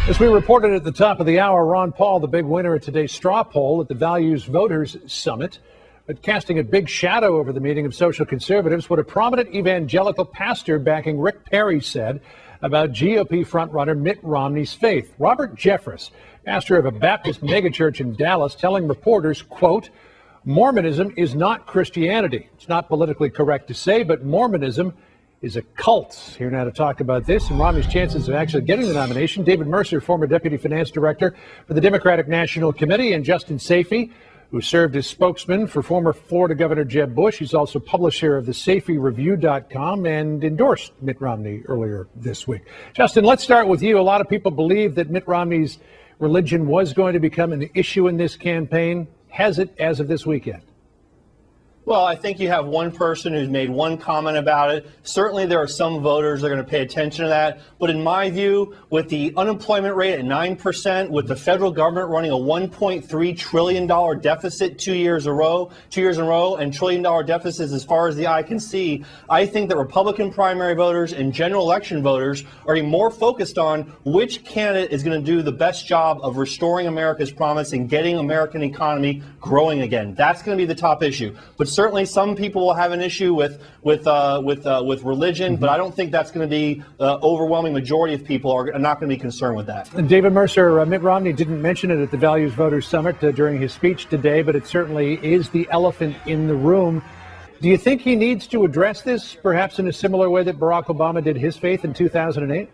As we reported at the top of the hour, Ron Paul, the big winner at today's straw poll at the Values Voters Summit, but casting a big shadow over the meeting of social conservatives, what a prominent evangelical pastor backing Rick Perry said about GOP frontrunner Mitt Romney's faith. Robert Jeffress, pastor of a Baptist megachurch in Dallas, telling reporters, quote, "Mormonism is not Christianity. It's not politically correct to say, but Mormonism is a cult." Here now to talk about this and Romney's chances of actually getting the nomination, David Mercer, former deputy finance director for the Democratic National Committee, and Justin Safey, who served as spokesman for former Florida Governor Jeb Bush. He's also publisher of the SafeyReview.com and endorsed Mitt Romney earlier this week. Justin, let's start with you. A lot of people believe that Mitt Romney's religion was going to become an issue in this campaign. Has it as of this weekend? Well, I think you have one person who's made one comment about it. Certainly there are some voters that are going to pay attention to that. But in my view, with the unemployment rate at 9%, with the federal government running a $1.3 trillion deficit 2 years in a row, and $1 trillion deficits as far as the eye can see, I think that Republican primary voters and general election voters are more focused on which candidate is going to do the best job of restoring America's promise and getting American economy growing again. That's going to be the top issue. But certainly some people will have an issue with religion, but I don't think that's going to be the overwhelming majority of people are not going to be concerned with that. David Mercer, Mitt Romney didn't mention it at the Values Voters Summit during his speech today, but it certainly is the elephant in the room. Do you think he needs to address this, perhaps in a similar way that Barack Obama did his faith in 2008?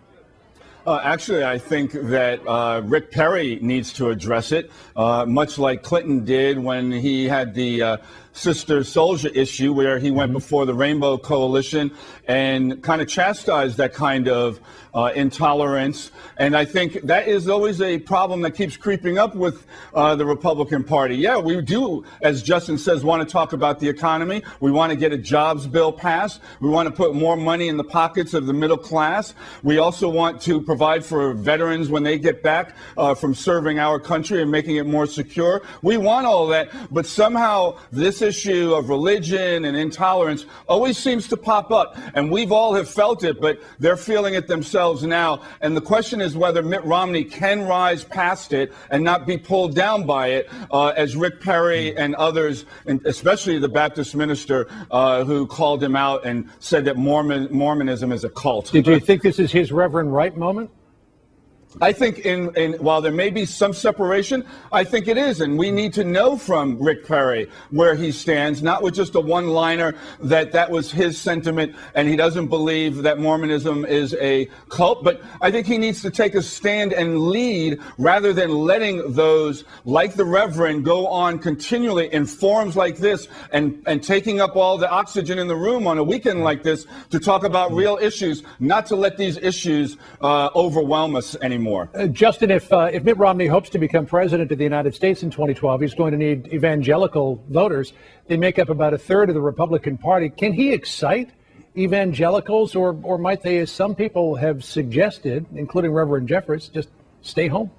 Actually, I think that Rick Perry needs to address it, much like Clinton did when he had the Sister Soldier issue, where he went before the Rainbow Coalition and kind of chastised that kind of intolerance. And I think that is always a problem that keeps creeping up with the Republican Party. Yeah, we do, as Justin says, want to talk about the economy. We want to get a jobs bill passed. We want to put more money in the pockets of the middle class. We also want to provide for veterans when they get back from serving our country and making it more secure. We want all that, but somehow this issue of religion and intolerance always seems to pop up, and we've all have felt it, but they're feeling it themselves now. And the question is whether Mitt Romney can rise past it and not be pulled down by it, as Rick Perry and others, and especially the Baptist minister, who called him out and said that Mormonism is a cult. Did you think this is his Reverend Wright moment? I think while there may be some separation, I think it is. And we need to know from Rick Perry where he stands, not with just a one-liner that was his sentiment and he doesn't believe that Mormonism is a cult. But I think he needs to take a stand and lead rather than letting those like the Reverend go on continually in forums like this and taking up all the oxygen in the room on a weekend like this to talk about real issues, not to let these issues overwhelm us anymore. Justin, if Mitt Romney hopes to become president of the United States in 2012, he's going to need evangelical voters. They make up about a third of the Republican Party. Can he excite evangelicals, or might they, as some people have suggested, including Reverend Jeffress, just stay home?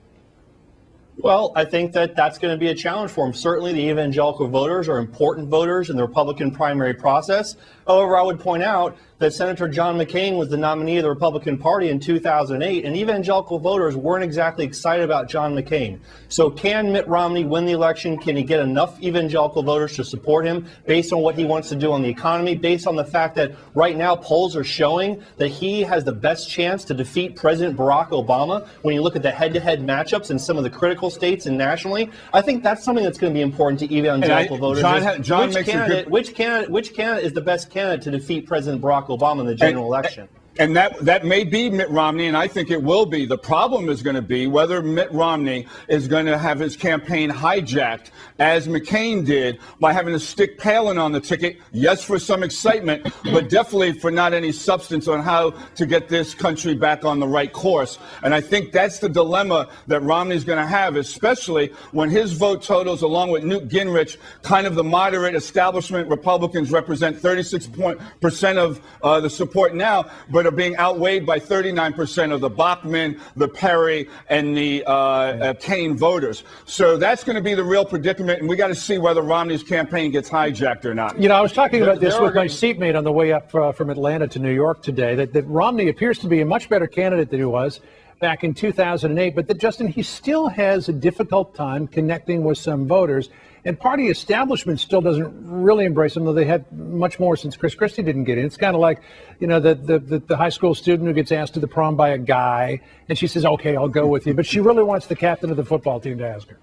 Well, I think that that's going to be a challenge for him. Certainly the evangelical voters are important voters in the Republican primary process. However, I would point out that Senator John McCain was the nominee of the Republican Party in 2008, and evangelical voters weren't exactly excited about John McCain. So can Mitt Romney win the election? Can he get enough evangelical voters to support him based on what he wants to do on the economy, based on the fact that right now polls are showing that he has the best chance to defeat President Barack Obama when you look at the head-to-head matchups in some of the critical states and nationally? I think that's something that's going to be important to evangelical voters. Which candidate is the best candidate to defeat President Barack Obama in the general election? And that may be Mitt Romney, and I think it will be. The problem is going to be whether Mitt Romney is going to have his campaign hijacked, as McCain did, by having to stick Palin on the ticket, yes, for some excitement, but definitely for not any substance on how to get this country back on the right course. And I think that's the dilemma that Romney's going to have, especially when his vote totals, along with Newt Gingrich, kind of the moderate establishment Republicans represent 36% of the support now, but are being outweighed by 39% of the Bachmann, the Perry, and the Kaine voters. So that's going to be the real predicament, and we got to see whether Romney's campaign gets hijacked or not. You know, I was talking about this with my seatmate on the way up from Atlanta to New York today, that Romney appears to be a much better candidate than he was back in 2008, but that, Justin, he still has a difficult time connecting with some voters. And party establishment still doesn't really embrace him, though they had much more since Chris Christie didn't get in. It's kind of like, you know, the high school student who gets asked to the prom by a guy, and she says, okay, I'll go with you. But she really wants the captain of the football team to ask her.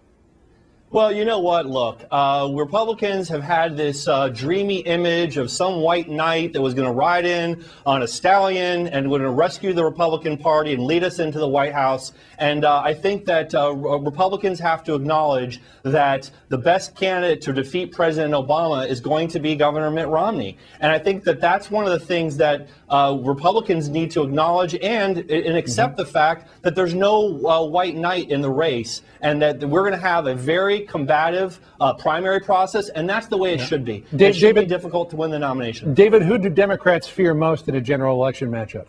Well, you know what? Look, Republicans have had this dreamy image of some white knight that was going to ride in on a stallion and going to rescue the Republican Party and lead us into the White House. And I think that Republicans have to acknowledge that the best candidate to defeat President Obama is going to be Governor Mitt Romney. And I think that that's one of the things that Republicans need to acknowledge and accept the fact that there's no white knight in the race, and that we're going to have a very combative primary process, and that's the way it should be. It should be difficult to win the nomination. David, who do Democrats fear most in a general election matchup?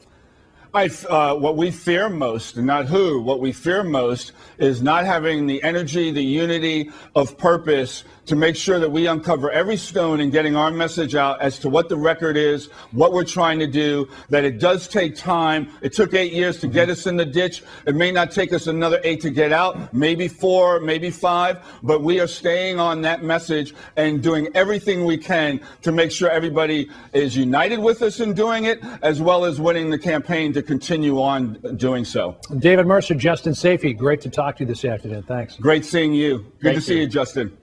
What we fear most, not who, what we fear most is not having the energy, the unity of purpose to make sure that we uncover every stone in getting our message out as to what the record is, what we're trying to do, that it does take time. It took 8 years to get us in the ditch. It may not take us another 8 to get out, maybe 4, maybe 5, but we are staying on that message and doing everything we can to make sure everybody is united with us in doing it, as well as winning the campaign to continue on doing so. David Mercer, Justin Safey, great to talk to you this afternoon. Thanks. Great seeing you. Good to see you, Justin.